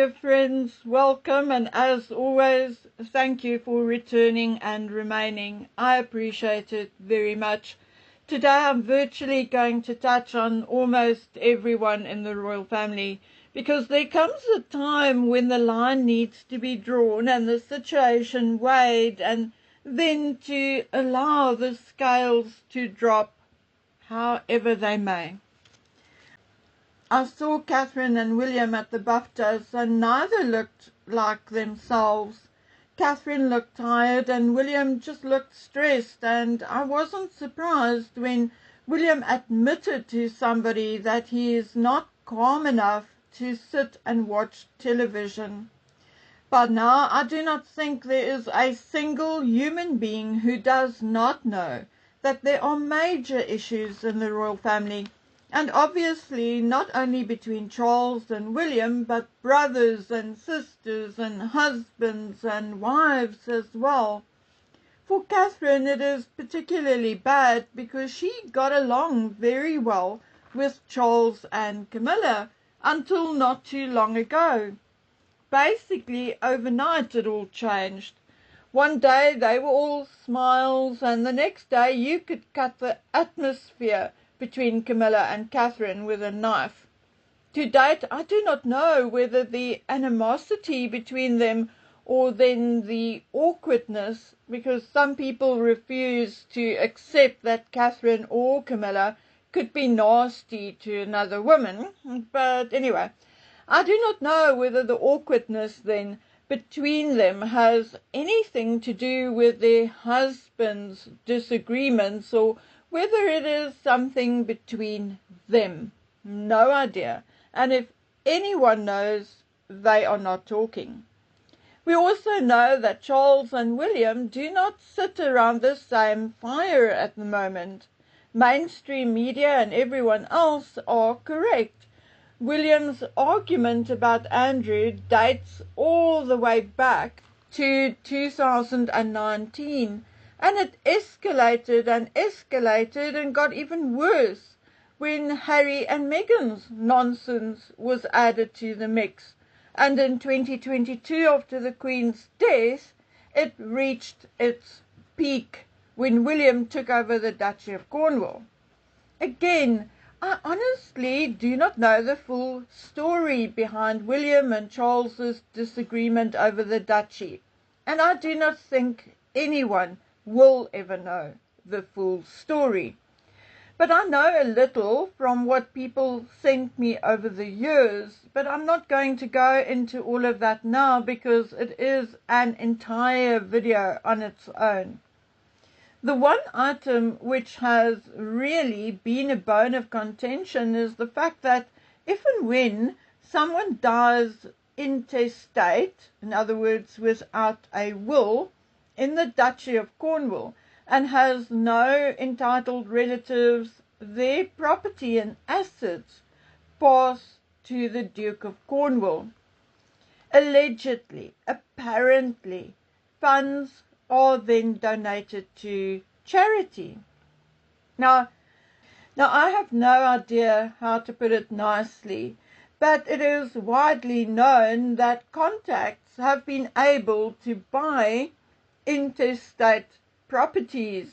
Dear friends, welcome, and as always, thank you for returning and remaining. I appreciate it very much. Today I'm virtually going to touch on almost everyone in the royal family, because there comes a time when the line needs to be drawn and the situation weighed, and then to allow the scales to drop however they may. I saw Catherine and William at the BAFTAs, and neither looked like themselves. Catherine looked tired and William just looked stressed, and I wasn't surprised when William admitted to somebody that he is not calm enough to sit and watch television. But now I do not think there is a single human being who does not know that there are major issues in the royal family. And obviously not only between Charles and William, but brothers and sisters and husbands and wives as well. For Catherine it is particularly bad because she got along very well with Charles and Camilla until not too long ago. Basically overnight it all changed. One day they were all smiles, and the next day you could cut the atmosphere between Camilla and Catherine with a knife. To date, I do not know whether the animosity between them or then the awkwardness, because some people refuse to accept that Catherine or Camilla could be nasty to another woman. But anyway, I do not know whether the awkwardness then between them has anything to do with their husbands' disagreements, or whether it is something between them. No idea. And if anyone knows, they are not talking. We also know that Charles and William do not sit around the same fire at the moment. Mainstream media and everyone else are correct. William's argument about Andrew dates all the way back to 2019. And it escalated and got even worse when Harry and Meghan's nonsense was added to the mix. And in 2022, after the Queen's death, it reached its peak when William took over the Duchy of Cornwall. Again, I honestly do not know the full story behind William and Charles's disagreement over the duchy, and I do not think anyone will ever know the full story. But I know a little from what people sent me over the years, but I'm not going to go into all of that now because it is an entire video on its own. The one item which has really been a bone of contention is the fact that if and when someone dies intestate, in other words without a will, in the Duchy of Cornwall and has no entitled relatives, their property and assets pass to the Duke of Cornwall. Allegedly, apparently, funds are then donated to charity. Now I have no idea how to put it nicely, but it is widely known that contacts have been able to buy intestate properties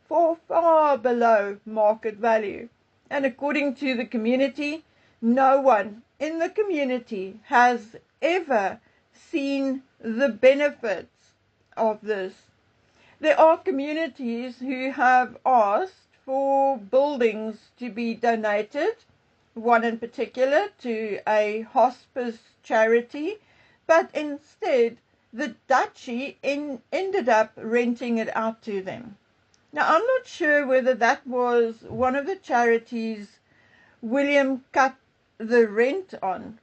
for far below market value. And according to the community, no one in the community has ever seen the benefits of this. There are communities who have asked for buildings to be donated, one in particular to a hospice charity, but instead the duchy ended up renting it out to them. Now, I'm not sure whether that was one of the charities William cut the rent on.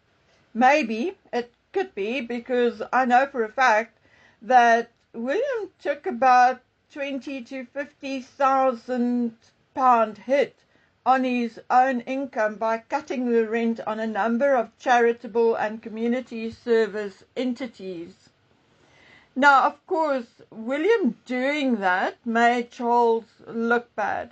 Maybe it could be, because I know for a fact that William took about 20 to 50,000 pound hit on his own income by cutting the rent on a number of charitable and community service entities. Now, of course, William doing that made Charles look bad.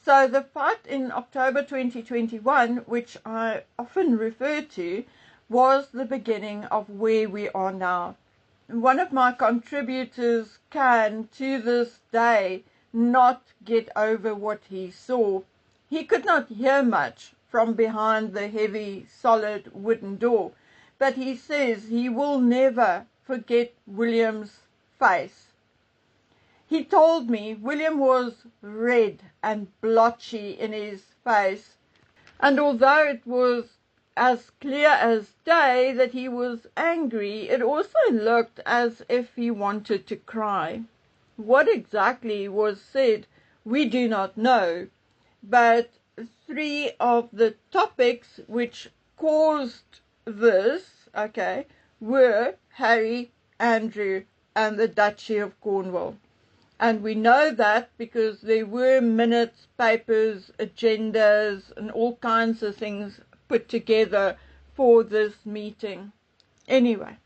So the fight in October 2021, which I often refer to, was the beginning of where we are now. One of my contributors can, to this day, not get over what he saw. He could not hear much from behind the heavy, solid wooden door, but he says he will never forget William's face. He told me William was red and blotchy in his face, and although it was as clear as day that he was angry, it also looked as if he wanted to cry. What exactly was said, we do not know, but three of the topics which caused this, were Harry, Andrew, and the Duchy of Cornwall. And we know that because there were minutes, papers, agendas, and all kinds of things put together for this meeting. Anyway,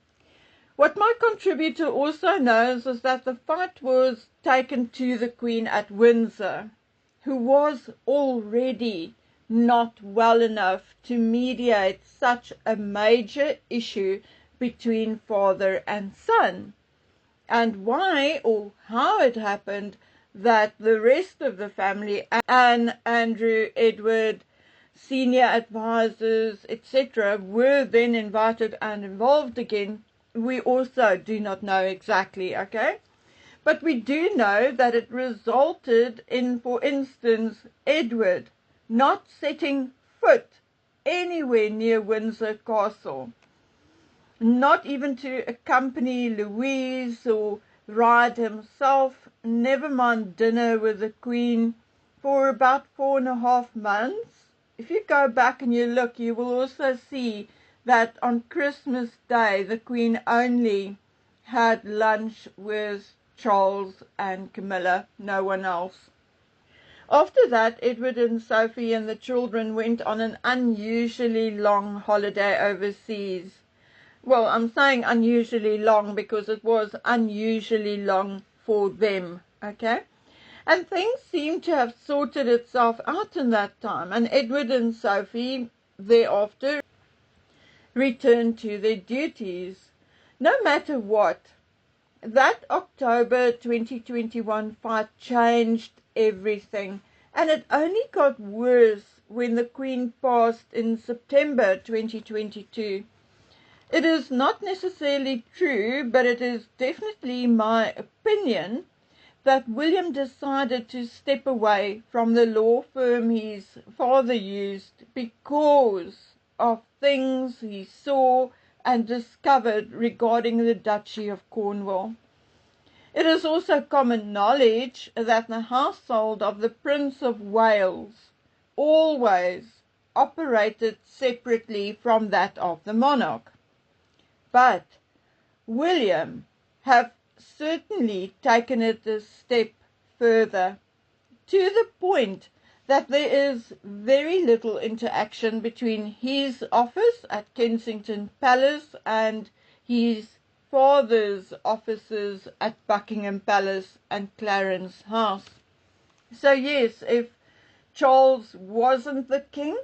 what my contributor also knows is that the fight was taken to the Queen at Windsor, who was already not well enough to mediate such a major issue between father and son. And why or how it happened that the rest of the family, Anne, Andrew, Edward, senior advisors, etc., were then invited and involved again, we also do not know exactly, But we do know that it resulted in, for instance, Edward not setting foot anywhere near Windsor Castle, not even to accompany Louise or ride himself, never mind dinner with the Queen, for about 4.5 months. If you go back and you look, you will also see that on Christmas Day the Queen only had lunch with Charles and Camilla, no one else. After that, Edward and Sophie and the children went on an unusually long holiday overseas. Well, I'm saying unusually long because it was unusually long for them, And things seem to have sorted itself out in that time, and Edward and Sophie thereafter returned to their duties. No matter what, that October 2021 fight changed everything, and it only got worse when the Queen passed in September 2022. It is not necessarily true, but it is definitely my opinion that William decided to step away from the law firm his father used because of things he saw and discovered regarding the Duchy of Cornwall. It is also common knowledge that the household of the Prince of Wales always operated separately from that of the monarch. But William have certainly taken it a step further, to the point that there is very little interaction between his office at Kensington Palace and his father's offices at Buckingham Palace and Clarence House. So yes, if Charles wasn't the king,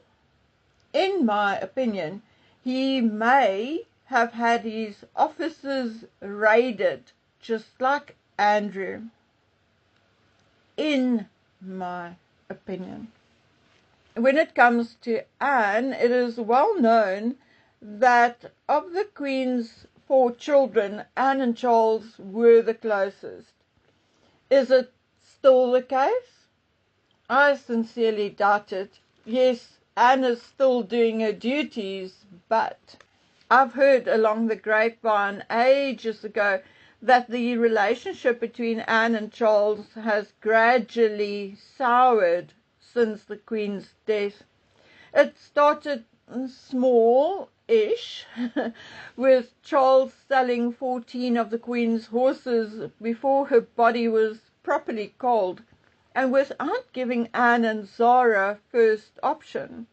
in my opinion, he may have had his offices raided, just like Andrew, in my opinion. When it comes to Anne, it is well known that of the Queen's 4 children, Anne and Charles were the closest. Is it still the case? I sincerely doubt it. Yes, Anne is still doing her duties, but I've heard along the grapevine ages ago that the relationship between Anne and Charles has gradually soured since the Queen's death. It started small-ish with Charles selling 14 of the Queen's horses before her body was properly cold, and without giving Anne and Zara first option.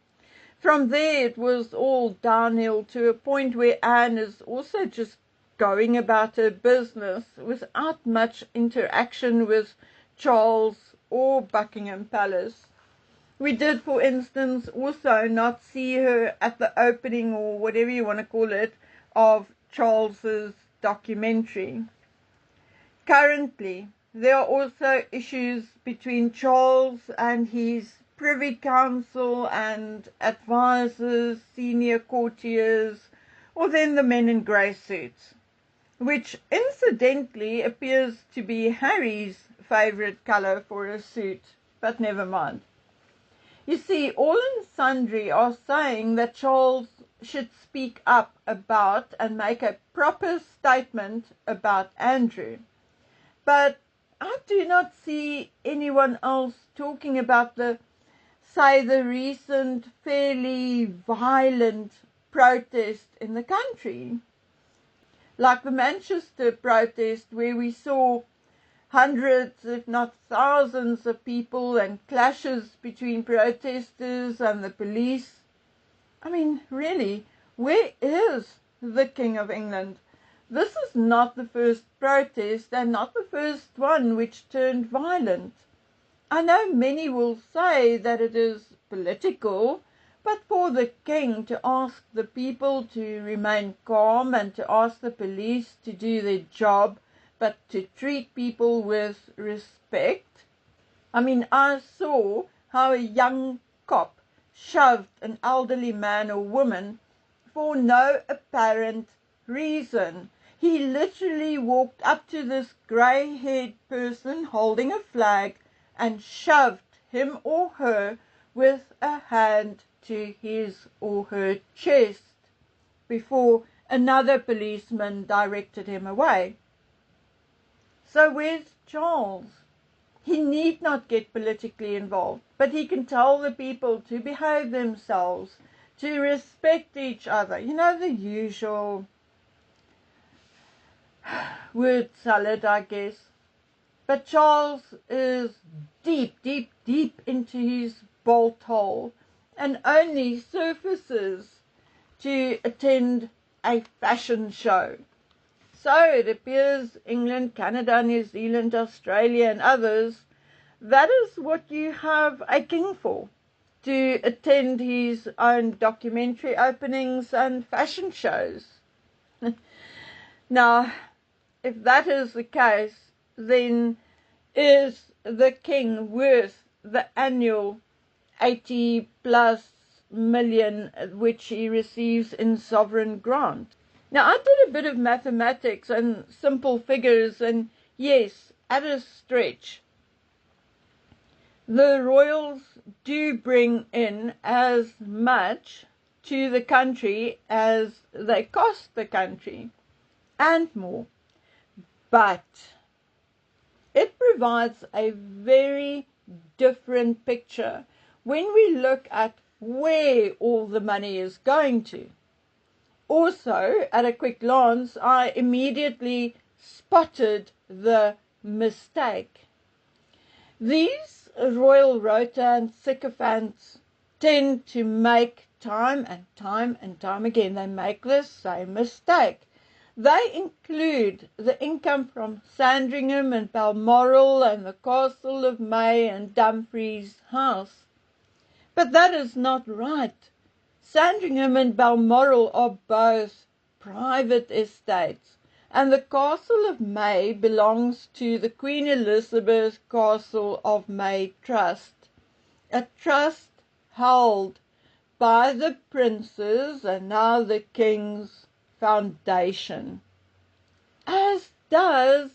From there it was all downhill to a point where Anne is also just going about her business without much interaction with Charles or Buckingham Palace. We did, for instance, also not see her at the opening, or whatever you want to call it, of Charles's documentary. Currently, there are also issues between Charles and his Privy Council and advisors, senior courtiers, or then the men in grey suits, which incidentally appears to be Harry's favourite colour for a suit, but never mind. You see, all and sundry are saying that Charles should speak up about and make a proper statement about Andrew. But I do not see anyone else talking about the recent fairly violent protest in the country. Like the Manchester protest, where we saw hundreds, if not thousands, of people and clashes between protesters and the police. I mean, really, where is the King of England? This is not the first protest and not the first one which turned violent. I know many will say that it is political, but for the King to ask the people to remain calm and to ask the police to do their job, but to treat people with respect. I mean, I saw how a young cop shoved an elderly man or woman for no apparent reason. He literally walked up to this grey-haired person holding a flag and shoved him or her with a hand to his or her chest before another policeman directed him away. So where's Charles? He need not get politically involved, but he can tell the people to behave themselves, to respect each other. You know, the usual word salad, I guess. But Charles is deep, deep, deep into his bolt hole and only surfaces to attend a fashion show. So it appears England, Canada, New Zealand, Australia and others, that is what you have a king for, to attend his own documentary openings and fashion shows. Now, if that is the case, then is the king worth the annual 80 plus million which he receives in sovereign grant? Now, I did a bit of mathematics and simple figures, and yes, at a stretch, the royals do bring in as much to the country as they cost the country, and more. But it provides a very different picture when we look at where all the money is going to. Also, at a quick glance, I immediately spotted the mistake. These royal rota and sycophants tend to make time and time again, they make the same mistake. They include the income from Sandringham and Balmoral and the Castle of May and Dumfries House. But that is not right. Sandringham and Balmoral are both private estates, and the Castle of May belongs to the Queen Elizabeth Castle of May Trust, a trust held by the princes and now the King's Foundation, as does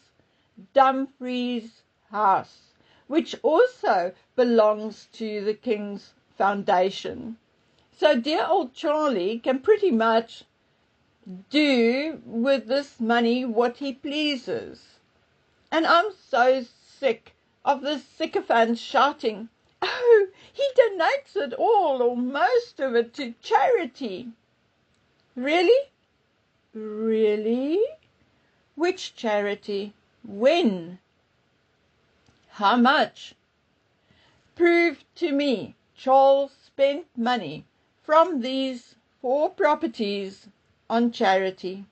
Dumfries House, which also belongs to the King's Foundation. So dear old Charlie can pretty much do with this money what he pleases. And I'm so sick of the sycophants shouting, "Oh, he donates it all or most of it to charity." Really? Really? Which charity? When? How much? Prove to me Charles spent money from these 4 properties on charity.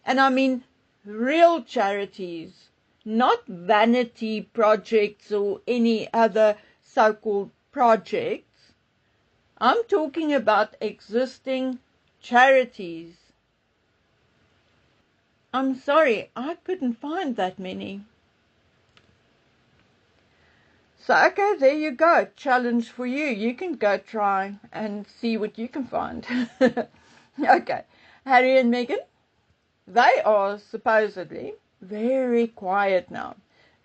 And I mean real charities, not vanity projects or any other so-called projects. I'm talking about existing charities. I'm sorry, I couldn't find that many. So, okay, there you go. Challenge for you. You can go try and see what you can find. Okay, Harry and Meghan, they are supposedly very quiet now,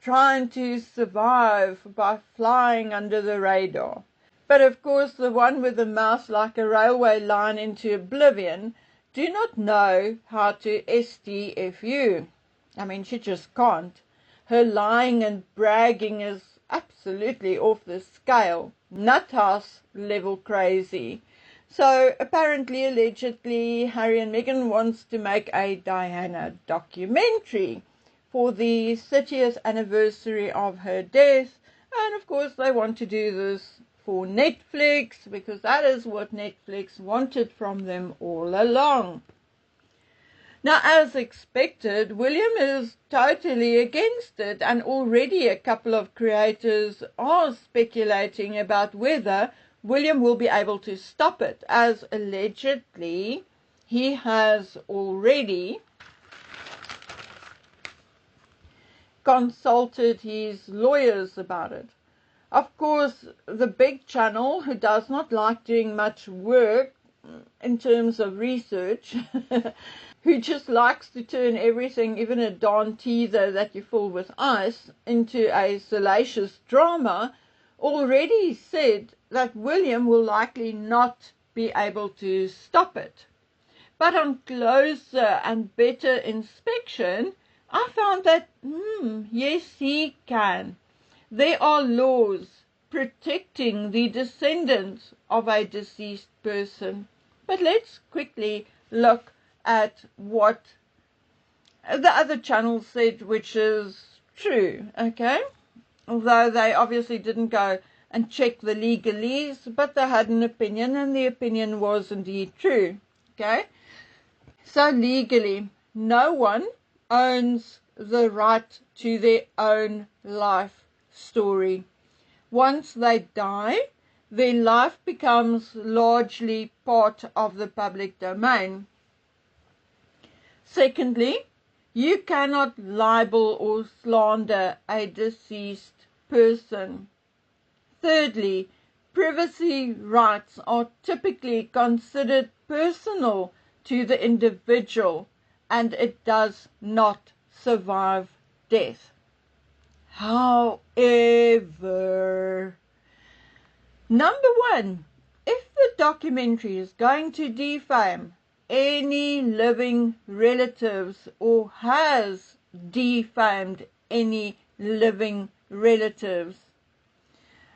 trying to survive by flying under the radar. But of course, the one with the mouse like a railway line into oblivion do not know how to STFU. I mean, she just can't. Her lying and bragging is absolutely off the scale. Nuthouse level crazy. So apparently, allegedly, Harry and Meghan wants to make a Diana documentary for the 30th anniversary of her death. And of course, they want to do this for Netflix, because that is what Netflix wanted from them all along. Now, as expected, William is totally against it, and already a couple of creators are speculating about whether William will be able to stop it, as allegedly he has already consulted his lawyers about it. Of course, the big channel, who does not like doing much work in terms of research, who just likes to turn everything, even a darn teaser that you fill with ice, into a salacious drama, already said that William will likely not be able to stop it. But on closer and better inspection, I found that, yes, he can. There are laws protecting the descendants of a deceased person. But let's quickly look at what the other channel said, which is true, okay? Although they obviously didn't go and check the legalese, but they had an opinion, and the opinion was indeed true, okay? So legally, no one owns the right to their own life story. Once they die, their life becomes largely part of the public domain. Secondly, you cannot libel or slander a deceased person. Thirdly, privacy rights are typically considered personal to the individual, and it does not survive death. However, number one, if the documentary is going to defame any living relatives or has defamed any living relatives,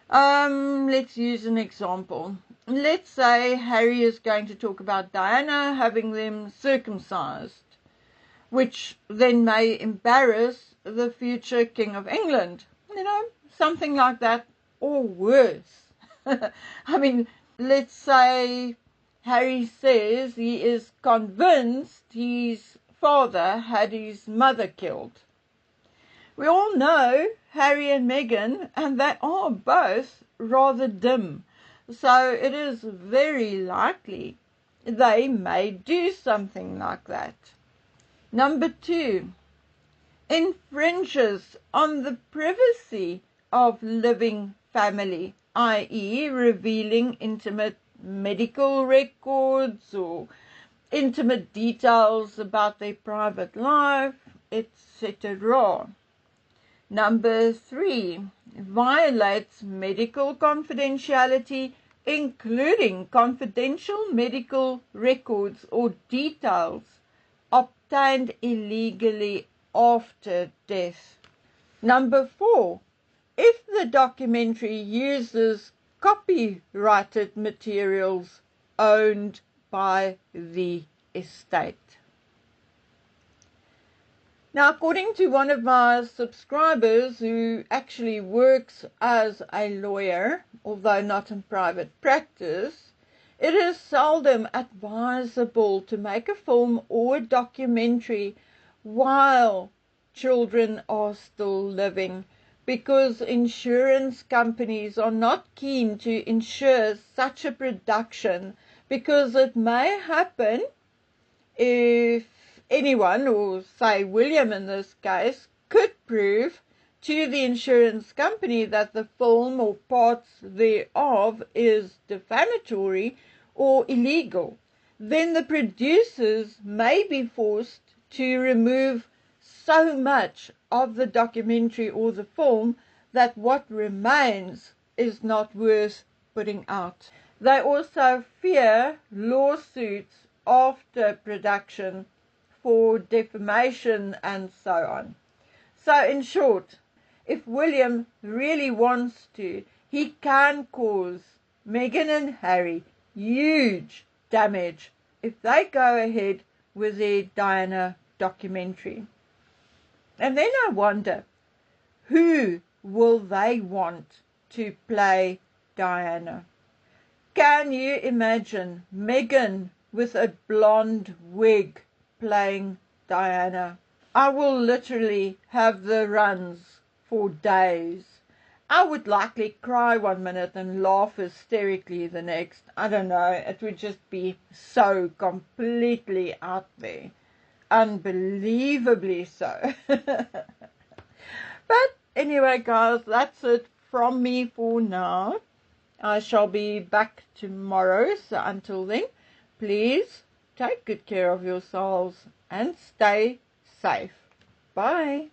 let's use an example. Let's say Harry is going to talk about Diana having them circumcised, which then may embarrass the future King of England. You know, something like that, or worse. I mean, let's say Harry says he is convinced his father had his mother killed. We all know Harry and Meghan, and they are both rather dim. So it is very likely they may do something like that. Number two, infringes on the privacy of living family, i.e. revealing intimate medical records or intimate details about their private life, etc. Number three, violates medical confidentiality, including confidential medical records or details obtained illegally after death. Number four, if the documentary uses copyrighted materials owned by the estate. Now, according to one of my subscribers who actually works as a lawyer, although not in private practice, it is seldom advisable to make a film or a documentary while children are still living, because insurance companies are not keen to insure such a production, because it may happen if anyone, or say William in this case, could prove to the insurance company that the film or parts thereof is defamatory or illegal, then the producers may be forced to remove so much of the documentary or the film that what remains is not worth putting out. They also fear lawsuits after production for defamation and so on. So in short, if William really wants to, he can cause Meghan and Harry huge damage if they go ahead with their Diana documentary. And then I wonder, who will they want to play Diana? Can you imagine Meghan with a blonde wig playing Diana? I will literally have the runs for days. I would likely cry one minute and laugh hysterically the next. I don't know, it would just be so completely out there. Unbelievably so. But anyway, guys, that's it from me for now. I shall be back tomorrow, so until then, please take good care of yourselves and stay safe. Bye.